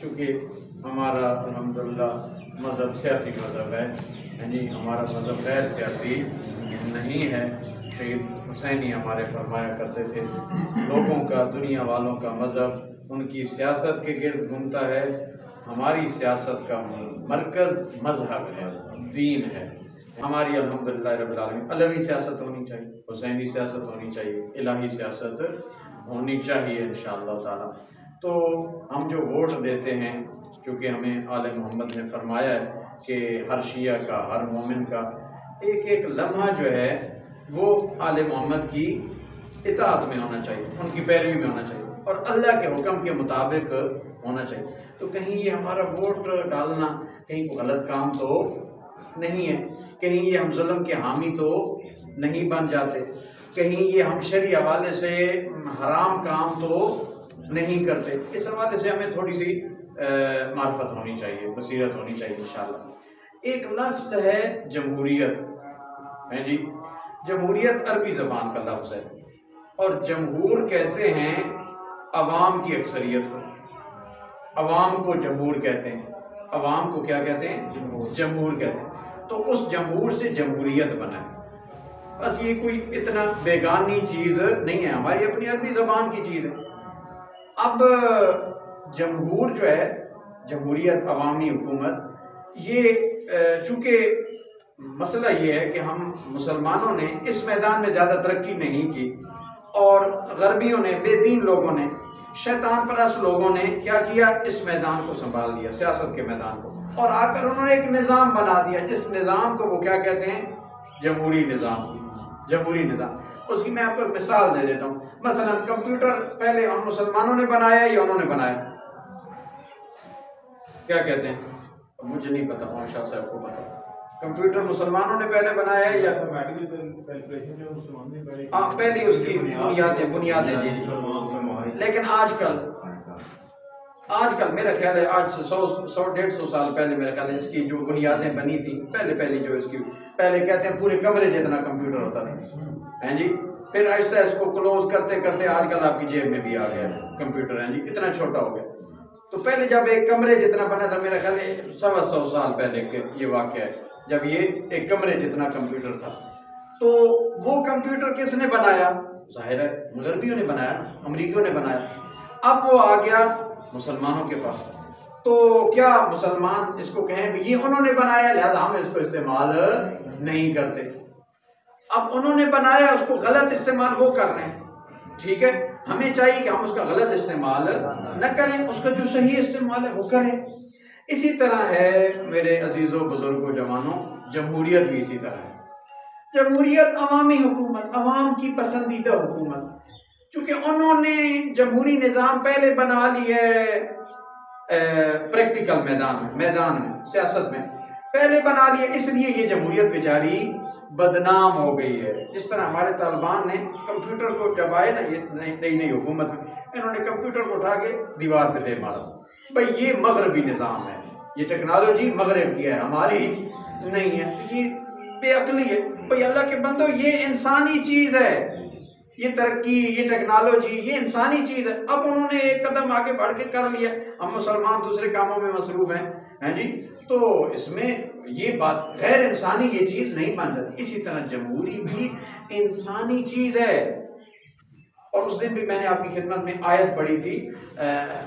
चूँकि हमारा अल्हम्दुलिल्लाह मज़हब सियासी मज़हब है जी, हमारा मज़हब गैर सियासी नहीं है। शहीद हुसैनी हमारे फरमाया करते थे, लोगों का, दुनिया वालों का मज़हब उनकी सियासत के गिर्द घूमता है, हमारी सियासत का मरकज़ मज़हब है, दीन है। हमारी अल्हम्दुलिल्लाह रब्बिल आलमीन अलवी सियासत होनी चाहिए, हुसैनी सियासत होनी चाहिए, इलाही सियासत होनी चाहिए इंशाअल्लाह ताला। तो हम जो वोट देते हैं, क्योंकि हमें आले मोहम्मद ने फरमाया है कि हर शिया का, हर मोमिन का एक एक लम्हा जो है वो आले मोहम्मद की इताअत में होना चाहिए, उनकी पैरवी में होना चाहिए और अल्लाह के हुक्म के मुताबिक होना चाहिए। तो कहीं ये हमारा वोट डालना कहीं गलत काम तो नहीं है, कहीं ये हम जुल्म के हामी तो नहीं बन जाते, कहीं ये हम शरी हवाले से हराम काम तो नहीं करते। इस हवाले से हमें थोड़ी सी मार्फत होनी चाहिए, बसीरत होनी चाहिए इंशाअल्लाह। एक लफ्ज़ है जमहूरियत, है जी, जमहूरियत अरबी ज़बान का लफ्ज़ है और जमहूर कहते हैं अवाम की अक्सरियत को, अवाम को जमहूर कहते हैं, अवाम को क्या कहते हैं? जमहूर कहते हैं। तो उस जमहूर से जमहूरियत बना है। बस ये कोई इतना बेगानी चीज़ नहीं है, हमारी अपनी अरबी ज़बान की चीज़ है। अब जमहूर जो है, जमहूरियत, अवामी हुकूमत, ये चूँकि मसला ये है कि हम मुसलमानों ने इस मैदान में ज़्यादा तरक्की नहीं की और गरबियों ने, बेदीन लोगों ने, शैतान परस्त लोगों ने क्या किया, इस मैदान को संभाल लिया, सियासत के मैदान को, और आकर उन्होंने एक निज़ाम बना दिया, जिस निज़ाम को वो क्या कहते हैं? जमहूरी निज़ाम। जमहूरी निज़ाम, उसकी मैं आपको मिसाल दे देता हूँ। मसलन कंप्यूटर पहले हम मुसलमानों ने बनाया या उन्होंने बनाया? क्या कहते हैं? मुझे नहीं पता, शाह साहब को पता। कंप्यूटर मुसलमानों ने पहले बनाया है या पहले उसकी बुनियादें जी। लेकिन आजकल मेरा ख्याल है आज से 100-150 साल पहले मेरा ख्याल है इसकी जो बुनियादें बनी थी, पहले जो इसकी, पहले कहते हैं पूरे कमरे जितना कंप्यूटर होता था, हैं जी। फिर आहिस्ता इसको क्लोज करते करते आजकल आपकी जेब में भी आ गया कंप्यूटर, हैं जी, इतना छोटा हो गया। तो पहले जब एक कमरे जितना बना था, मेरा ख्याल है 125 साल पहले ये वाक़या है, जब ये एक कमरे जितना कंप्यूटर था। तो वो कंप्यूटर किसने बनाया? जाहिर है गरबियों ने बनाया, अमरीकियों ने बनाया। अब वो आ गया मुसलमानों के पास, तो क्या मुसलमान इसको कहें भी ये उन्होंने बनाया लिहाजा हम इसको इस्तेमाल नहीं करते? अब उन्होंने बनाया, उसको गलत इस्तेमाल वो कर रहे हैं, ठीक है, हमें चाहिए कि हम उसका गलत इस्तेमाल न करें, उसका जो सही इस्तेमाल है वो करें। इसी तरह है मेरे अजीज़ों, बुजुर्गों, जवानों, जमहूरियत भी इसी तरह है। जमहूरियत अवामी हुकूमत, अवाम की पसंदीदा हुकूमत। चूँकि उन्होंने जमहूरी निज़ाम पहले बना ली है प्रैक्टिकल मैदान में, सियासत में पहले बना लिया, इसलिए ये जमहूरियत बेचारी बदनाम हो गई है। जिस तरह हमारे तालिबान ने कंप्यूटर को जब आए ना, ये नई हुकूमत में, इन्होंने कंप्यूटर को उठा के दीवार पे दे मारा। भाई ये मगरबी निज़ाम है, ये टेक्नोलॉजी मगरब की है, हमारी नहीं है। तो ये बेअक्ली है। भाई अल्लाह के बंदो, ये इंसानी चीज़ है, ये तरक्की, ये टेक्नोलॉजी, ये इंसानी चीज़ है। अब उन्होंने एक कदम आगे बढ़ के कर लिया, हम मुसलमान दूसरे कामों में मसरूफ़ हैं जी। तो इसमें ये बात गैर इंसानी ये चीज़ नहीं बन जाती। इसी तरह जमहूरी भी इंसानी चीज़ है। और उस दिन भी मैंने आपकी खिदमत में आयत पढ़ी थी,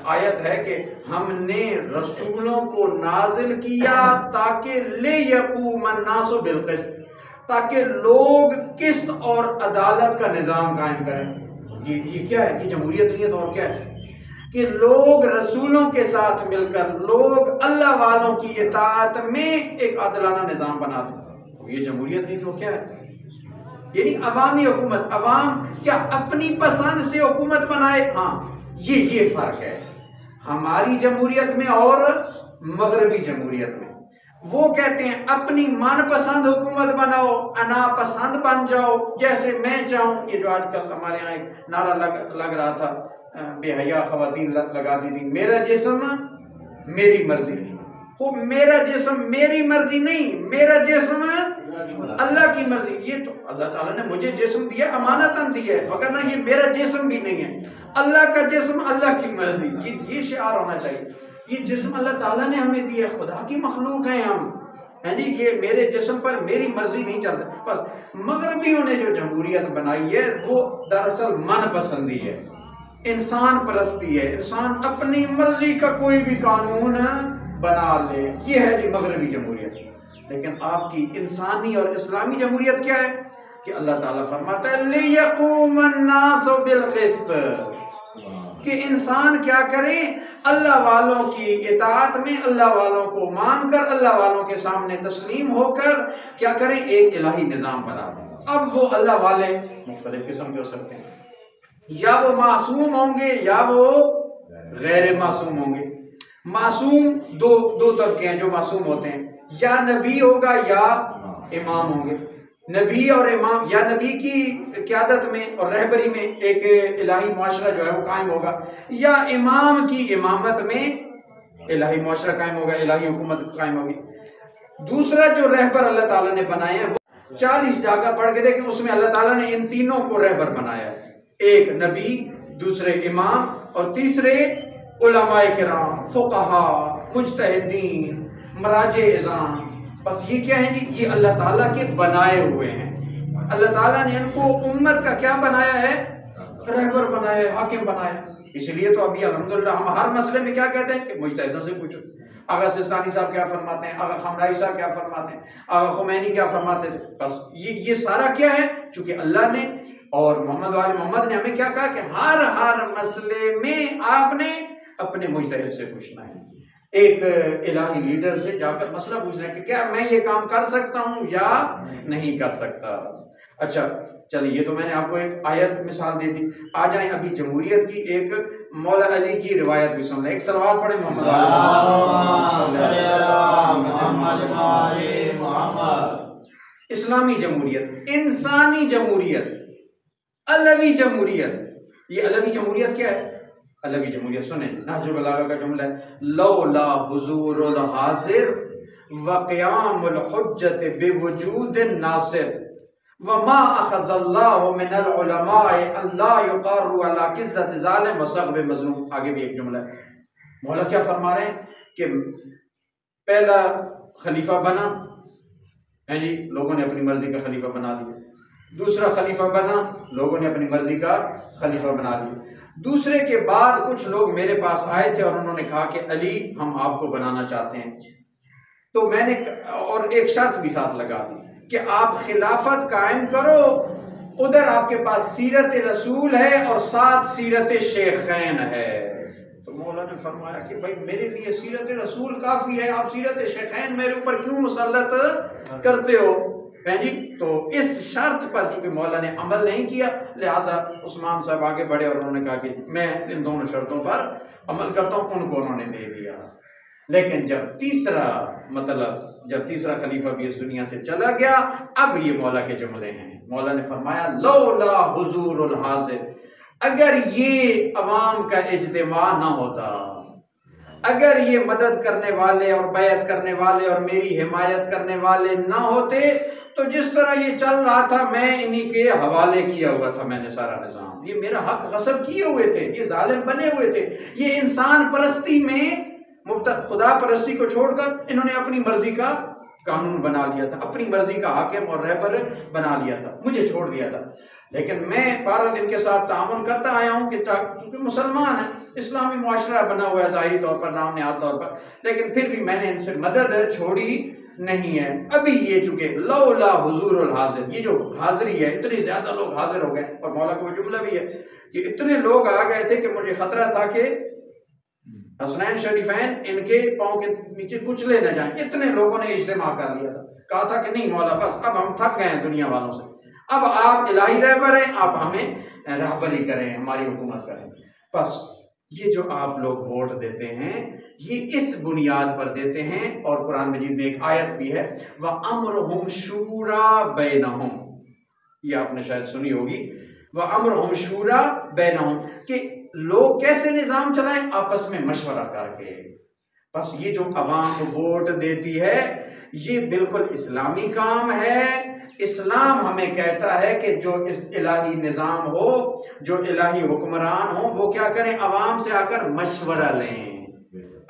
आयत है कि हमने रसूलों को नाजिल किया ताकि ले यक़ूमन नासु बिल क़िस्त, ताकि लोग किस्त और अदालत का निज़ाम कायम करें। ये क्या है? ये जमहूरियत नहीं है तो और क्या है? कि लोग रसूलों के साथ मिलकर, लोग अल्लाह वालों की इताअत में एक आदिलाना निज़ाम बना दें। ये जमहूरियत नहीं तो क्या है? यानी अवामी हुकूमत, अवाम क्या अपनी पसंद से हुकूमत बनाए? हाँ, ये फर्क है हमारी जमहूरियत में और मगरबी जमहूरियत में। वो कहते हैं अपनी मनपसंद हुकूमत बनाओ, अनापसंद बन जाओ, जैसे मैं चाहूँ। ये जो आजकल हमारे यहाँ एक नारा लग रहा था, बेहया ख़वातीन लगाती थी, मेरा जिस्म मेरी मर्जी। वो मेरा जिस्म मेरी मर्जी नहीं, मेरा जिस्म अल्लाह की मर्जी। ये तो अल्लाह ताला ने मुझे जिस्म दिया, अमानतन दिया है, मगर ना ये मेरा जिस्म भी नहीं है। अल्लाह का जिस्म, अल्लाह की मर्जी, ये शिआर होना चाहिए। ये जिस्म अल्लाह ताला ने हमें दिया, खुदा की मखलूक है हम, है जी। ये मेरे जिस्म पर मेरी मर्जी नहीं चल सकती। बस मगरबियों ने जो जमहूरियत बनाई है वो दरअसल मन पसंदी है, इंसान परस्ती है। इंसान अपनी मर्जी का कोई भी कानून बना ले, ये है जी मगरबी जमहूरियत। लेकिन आपकी इंसानी और इस्लामी जमहूरियत क्या है कि अल्लाह ताला फरमाता है लियक़ूमन्नासु बिलक़िस्त, कि इंसान क्या करे, अल्लाह वालों की इताअत में, अल्लाह वालों को मानकर, अल्लाह वालों के सामने तस्लीम होकर क्या करे, एक इलाही निज़ाम बना दे। अब वो अल्लाह वाले मुख्तलिफ किस्म के हो सकते हैं, या वो मासूम होंगे या वो गैर मासूम होंगे। मासूम दो तबके हैं जो मासूम होते हैं, या नबी होगा या इमाम होंगे। नबी और इमाम, या नबी की क़यादत में और रहबरी में एक इलाही मुआशरा जो है वो कायम होगा, या इमाम की इमामत में इलाही मुआशरा कायम होगा, इलाही हुकूमत कायम होगी। दूसरा जो रहबर अल्लाह ताला ने बनाए हैं वो 40 जाकर पढ़ के देखें, उसमें अल्लाह ताला ने इन तीनों को रहबर बनाया है, एक नबी, दूसरे इमाम और तीसरे उलमाए किराम, फुक़हा, मुज्तहिदीन, मराजे इज़ाम। बस ये क्या है जी, ये अल्लाह ताला के बनाए हुए हैं। अल्लाह ताला ने इनको उम्मत का क्या बनाया है, रहबर बनाया है, हाकिम बनाया है। इसलिए तो अभी अल्हम्दुलिल्लाह हम हर मसले में क्या कहते हैं कि मुज्तहिदों से पूछो, आगा सिस्तानी साहब क्या फरमाते हैं, आगा खमराई साहब क्या फरमाते हैं, आगा खुमैनी क्या फरमाते हैं। बस ये सारा क्या है, चूंकि अल्लाह ने और मोहम्मद वाले मोहम्मद ने हमें क्या कहा कि हर मसले में आपने अपने मुज्तहिद से पूछना है, एक इलाही लीडर से जाकर मसला पूछना है कि क्या मैं ये काम कर सकता हूं या नहीं कर सकता। अच्छा चलिए, ये तो मैंने आपको एक आयत मिसाल दे दी। आ जाए अभी जमहूरियत की एक मौला अली की रिवायत भी सुन लें। एक सलवात पढ़े मोहम्मद। इस्लामी जमहूरियत, इंसानी जमहूरियत, अलवी जमहूरियत। ये अलवी जमहूरियत क्या है? अलवी जमहूरियत सुने, नहजुल बलागा का जुमला है, लौला हुजूरुल हाजिर व क़ियामुल हुज्जत बिवुजूदिन नासिर व मा अख़ज़ल्लाहु मिनल उलमाए अल्लाह युक़र्रु अला क़िज़्ज़त ज़ालिम व सग़ब मज़लूम। आगे भी एक जुमला है, मौला क्या फरमा रहे हैं कि पहला खलीफा बना है जी, लोगों ने अपनी मर्जी का खलीफा बना लिया। दूसरा खलीफा बना, लोगों ने अपनी मर्जी का खलीफा बना लिया। दूसरे के बाद कुछ लोग मेरे पास आए थे और उन्होंने कहा कि अली हम आपको बनाना चाहते हैं, तो मैंने और एक शर्त भी साथ लगा दी कि आप खिलाफत कायम करो, उधर आपके पास सीरत रसूल है और साथ सीरत शेखैन है। तो मौला ने फरमाया कि भाई मेरे लिए सीरत रसूल काफी है, आप सीरत शेखैन मेरे ऊपर क्यों मुसल्लत करते हो है जी। तो इस शर्त पर चूंकि मौला ने अमल नहीं किया, लिहाजा उस्मान साहब आगे बढ़े और उन्होंने कहा कि मैं इन दोनों शर्तों पर अमल करता हूँ, उनको उन्होंने दे दिया। लेकिन जब तीसरा खलीफा भी इस दुनिया से चला गया, अब ये मौला के जुमले हैं। मौला ने फरमाया लौला हुजूरुल हाजिर, अगर ये अवाम का इज्तिमा ना होता, अगर ये मदद करने वाले और बैत करने वाले और मेरी हिमायत करने वाले ना होते, तो जिस तरह ये चल रहा था मैं इन्हीं के हवाले किया हुआ था। मैंने सारा निजाम, ये मेरा हक गस्ब किए हुए थे, ये जालिम बने हुए थे, ये इंसान परस्ती में मुब्तला, खुदा परस्ती को छोड़कर इन्होंने अपनी मर्जी का कानून बना लिया था, अपनी मर्जी का हाकिम और रहबर बना लिया था, मुझे छोड़ दिया था। लेकिन मैं बहरहाल इनके साथ तामुन करता आया हूँ कि क्योंकि मुसलमान है, इस्लामी मुआशरा बना हुआ है ज़ाहिरी तौर पर, नाम नेहाद तौर पर, लेकिन फिर भी मैंने इनसे मदद छोड़ी नहीं है। अभी ये चुके लौला हुजूरुल हाजिर, ये जो हाजिरी है, इतने ज्यादा लोग हाजिर हो गए, और मौला का वो जुमला भी है कि इतने लोग आ गए थे कि मुझे खतरा था कि हसनैन शरीफैन इनके पाँव के नीचे कुचले न जाएं। इतने लोगों ने इज्तिमा कर लिया था, कहा था कि नहीं मौला बस अब हम थक गए हैं दुनिया वालों से, अब आप इलाही रहबर हैं, आप हमें रहबरी करें, हमारी हुकूमत करें। बस ये जो आप लोग वोट देते हैं ये इस बुनियाद पर देते हैं, और कुरान मजीद में एक आयत भी है, व अम्रुहुम शूरा बैनहुम, ये आपने शायद सुनी होगी, व अम्रुहुम शूरा बैनहुम, कि लोग कैसे निजाम चलाएं, आपस में मशवरा करके। बस ये जो अवाम वोट देती है ये बिल्कुल इस्लामी काम है, इस्लाम हमें कहता है कि जो इस इलाही निज़ाम हो, जो इलाही हुक्मरान हो, वो क्या करें, अवाम से आकर मशवरा लें,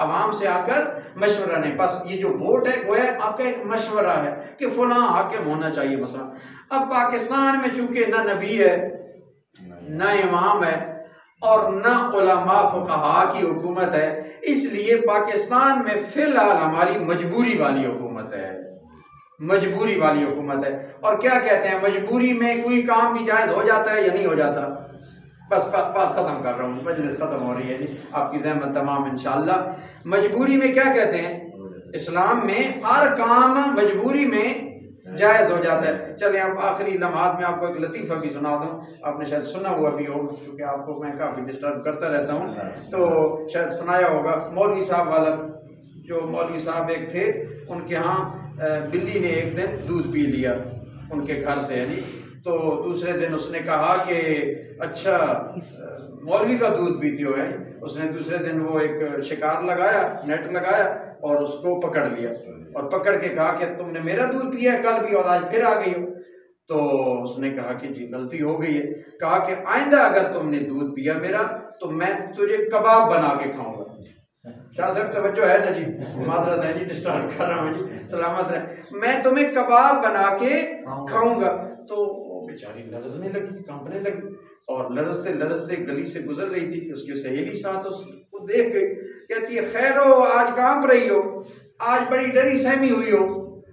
अवाम से आकर मशवरा लें। बस ये जो वोट है वो है आपका एक मशवरा है कि फलां हाकिम होना चाहिए मसला। अब पाकिस्तान में चूंकि ना नबी है, ना इमाम है और ना उलमा फुक़हा की हुकूमत है, इसलिए पाकिस्तान में फिलहाल हमारी मजबूरी वाली हुकूमत है, मजबूरी वाली हुकूमत है। और क्या कहते हैं, मजबूरी में कोई काम भी जायज़ हो जाता है या नहीं हो जाता। बस बात ख़त्म कर रहा हूँ, मजलिस ख़त्म हो रही है जी, आपकी ज़हमत तमाम इंशाअल्लाह। मजबूरी में क्या कहते हैं, इस्लाम में हर काम मजबूरी में जायज़ हो जाता है। चलिए अब आखिरी लम्हात में आपको एक लतीफ़ा भी सुना दूँ, आपने शायद सुना हुआ भी हो, क्योंकि आपको मैं काफ़ी डिस्टर्ब करता रहता हूँ, तो शायद सुनाया होगा। मौलवी साहब वाला, जो मौलवी साहब एक थे, उनके यहाँ बिल्ली ने एक दिन दूध पी लिया उनके घर से, यानी तो दूसरे दिन उसने कहा कि अच्छा मौलवी का दूध पीती हो है। उसने दूसरे दिन वो एक शिकार लगाया, नेट लगाया और उसको पकड़ लिया और पकड़ के कहा कि तुमने मेरा दूध पिया है कल भी और आज फिर आ गई हो। तो उसने कहा कि जी गलती हो गई है। कहा कि आइंदा अगर तुमने दूध पिया मेरा तो मैं तुझे कबाब बना के खाऊंगा। शाह साहब तवज्जो है ना जी, माजरत है जी, डिस्टर्ब कर रहा हूँ जी, सलामत रहे। मैं तुम्हें कबाब बना के खाऊंगा। तो बेचारी लरजने लगी, कांपने लगी और लरजते गली से गुजर रही थी कि उसकी सहेली साथ उसको देख गई, कहती है खैर हो, आज कांप रही हो, आज बड़ी डरी सहमी हुई हो।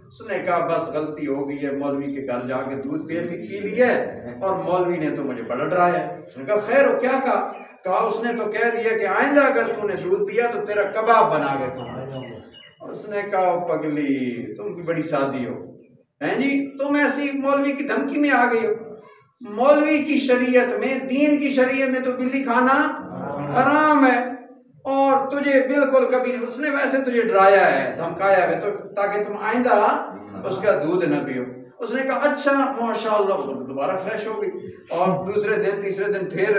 उसने कहा बस गलती हो गई है, मौलवी के घर जाके दूध पी लिया है और मौलवी ने तो मुझे बड़ा डराया। उसने कहा खैर हो, क्या कहा उसने तो कह दिया कि आइंदा अगर तूने दूध पिया तो तेरा कबाब बना के खाऊंगा। उसने कहा पगली तुम भी बड़ी सादी हो हैं जी, तुम ऐसी मौलवी की धमकी में आ गई हो। मौलवी की शरीयत में, दीन की शरीयत में तो बिल्ली खाना हराम है और तुझे बिल्कुल कभी, उसने वैसे तुझे डराया है, धमकाया है तो ताकि तुम आइंदा उसका दूध न पियो। उसने कहा अच्छा माशाअल्लाह, तो दोबारा फ्रेश हो गई और दूसरे दिन तीसरे दिन फिर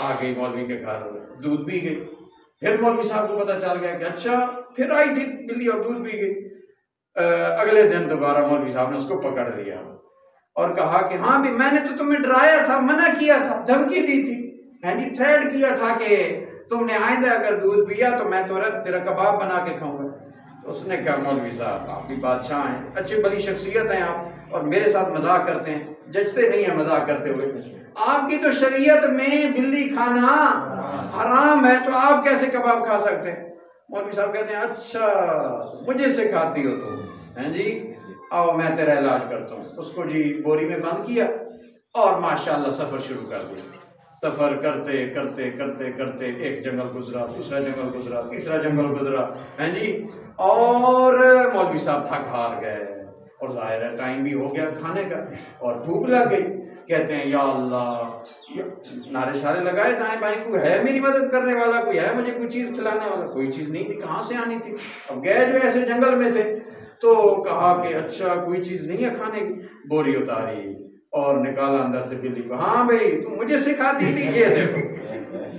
आ गई मौलवी के घर, दूध पी गई। फिर मौलवी साहब को पता चल गया कि अच्छा फिर आई थी बिल्ली और दूध पी गई। अगले दिन दोबारा मौलवी साहब ने उसको पकड़ लिया और कहा कि हाँ भी मैंने तो तुम्हें डराया था, मना किया था, धमकी दी थी, मैंने थ्रेट किया था कि तुमने आइंदा अगर दूध पिया तो मैं तेरा कबाब बना के खाऊंगा। तो उसने कहा मौलवी साहब आप भी बादशाह हैं, अच्छी बड़ी शख्सियत हैं आप और मेरे साथ मजाक करते हैं, जचते नहीं है मजाक करते हुए। आपकी तो शरीयत में बिल्ली खाना हराम है तो आप कैसे कबाब खा सकते हैं। मौलवी साहब कहते हैं अच्छा मुझे सिखाती हो तुम, हैं जी, आओ मैं तेरा इलाज करता हूँ। उसको जी बोरी में बंद किया और माशाल्लाह सफ़र शुरू कर दिया। सफ़र करते करते करते करते एक जंगल गुजरा, दूसरा जंगल गुजरा, तीसरा जंगल गुजरा, हैं जी, और मौलवी साहब थक हार गए और जाहिर है टाइम भी हो गया खाने का और भूख लग गई। कहते हैं या अल्लाह, नारे शारे लगाए दाएं बाएं, कोई है मेरी मदद करने वाला, कोई है मुझे कोई चीज़ खिलाने वाला, कोई चीज़ नहीं थी, कहाँ से आनी थी। अब गए जो ऐसे जंगल में थे तो कहा कि अच्छा कोई चीज़ नहीं है खाने की। बोरी उतारी और निकाला अंदर से बिल्ली को, हाँ भाई तू मुझे सिखाती थी, ये देखो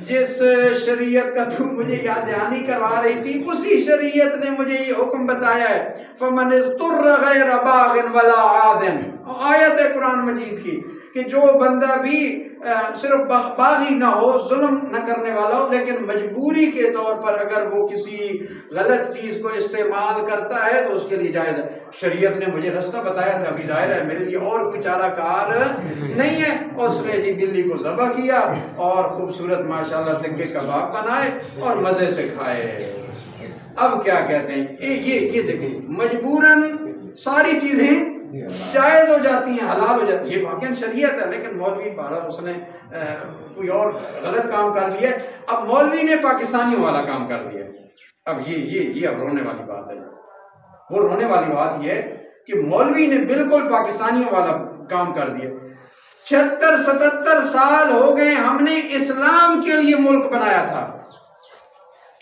जिस शरीयत का तू मुझे याद दहानी करवा रही थी उसी शरीयत ने मुझे ये हुक्म बताया है, फमन इज़्तुर्रा गैर बागिन वला आदिन। आयत है कुरान मजीद की कि जो बंदा भी सिर्फ बागी ना हो, जुल्म न करने वाला हो, लेकिन मजबूरी के तौर पर अगर वो किसी गलत चीज़ को इस्तेमाल करता है तो उसके लिए जायज़ है। शरीयत ने मुझे रास्ता बताया था, अभी जाहिर है मेरे लिए और कोई चारा कार नहीं है। और उसने जी बिल्ली को ज़बह किया और खूबसूरत माशाल्लाह तिक्के कबाब बनाए और मज़े से खाए। अब क्या कहते हैं, ये देखिए मजबूरन सारी चीज़ें जायज़ हो जाती हैं, हलाल हो जाती है, ये वाकई शरीयत है। लेकिन मौलवी बारा उसने कोई और गलत काम कर दिया। अब मौलवी ने पाकिस्तानियों वाला काम कर दिया। अब ये अब रोने वाली बात है। वो रोने वाली बात ये है कि मौलवी ने बिल्कुल पाकिस्तानियों वाला काम कर दिया। 76-77 साल हो गए हमने इस्लाम के लिए मुल्क बनाया था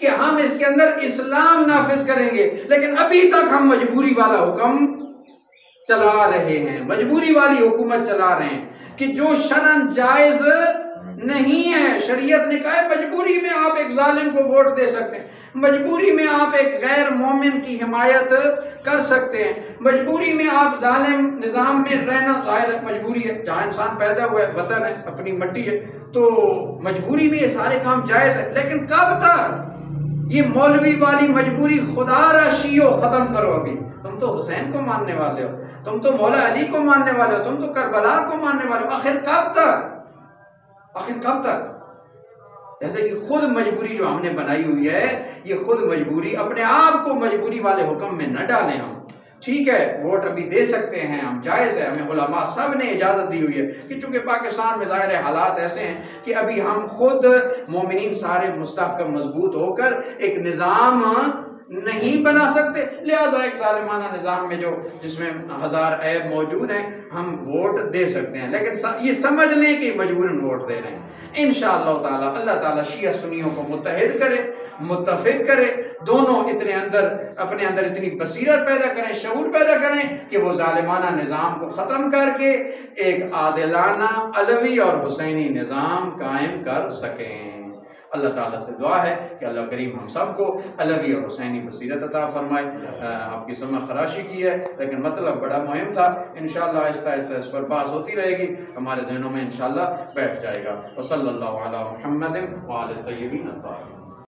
कि हम इसके अंदर इस्लाम नाफिज करेंगे, लेकिन अभी तक हम मजबूरी वाला हुक्म चला रहे हैं, मजबूरी वाली हुकूमत चला रहे हैं कि जो शरन जायज नहीं है। शरीयत ने कहा है मजबूरी में आप एक जालिम को वोट दे सकते हैं, मजबूरी में आप एक गैर मोमिन की हिमायत कर सकते हैं, मजबूरी में आप जालिम निज़ाम में रहना जाहिर है मजबूरी है, जहाँ इंसान पैदा हुआ है, वतन है, अपनी मट्टी है, तो मजबूरी में ये सारे काम जायज़ है। लेकिन कब तक ये मौलवी वाली मजबूरी, खुदा रशियो ख़त्म करो। अभी तुम तो हुसैन को मानने वाले हो, तुम तो मौला अली को मानने वाले हो, तुम तो करबला को मानने वाले हो, आखिर कब तक, आखिर कब तक? जैसे कि खुद मजबूरी जो हमने बनाई हुई है, ये खुद मजबूरी, अपने आप को मजबूरी वाले हुक्म में न डालें हम। ठीक है, वोट अभी दे सकते हैं हम, जायज़ है, हमें उलमा सब ने इजाज़त दी हुई है कि चूंकि पाकिस्तान में ज़ाहिर है हालात ऐसे हैं कि अभी हम खुद मोमिनीन सारे मुस्तहकम मजबूत होकर एक निज़ाम नहीं बना सकते, लिहाजा एक ज़ालिमाना निज़ाम में जो जिसमें हज़ार ऐब मौजूद हैं हम वोट दे सकते हैं, लेकिन ये समझ लें कि मजबूरन वोट दे रहे हैं। इंशाअल्लाह ताला अल्लाह ताला शिया सुन्नियों को मुत्तहिद करे, मुत्तफिक करे, दोनों इतने अंदर अपने अंदर इतनी बसीरत पैदा करें, शऊर पैदा करें कि वो ज़ालिमाना निज़ाम को ख़त्म करके एक आदिलाना अलवी और हुसैनी निज़ाम कायम कर सकें। अल्लाह ताला से दुआ है कि अल्लाह करीम हम सबको अलवी और हुसैनी बसीरत अता फरमाए। आपकी समय खराशी की है, लेकिन मतलब बड़ा मुहिम था। इंशाअल्लाह आहिस्ता आहिस्ता इस पर बात होती रहेगी, हमारे जहनों में इंशाअल्लाह बैठ जाएगा। वसल्लल्लाहु अला मुहम्मदिन व आलिहि तय्यबीन अत्ताहिरीन।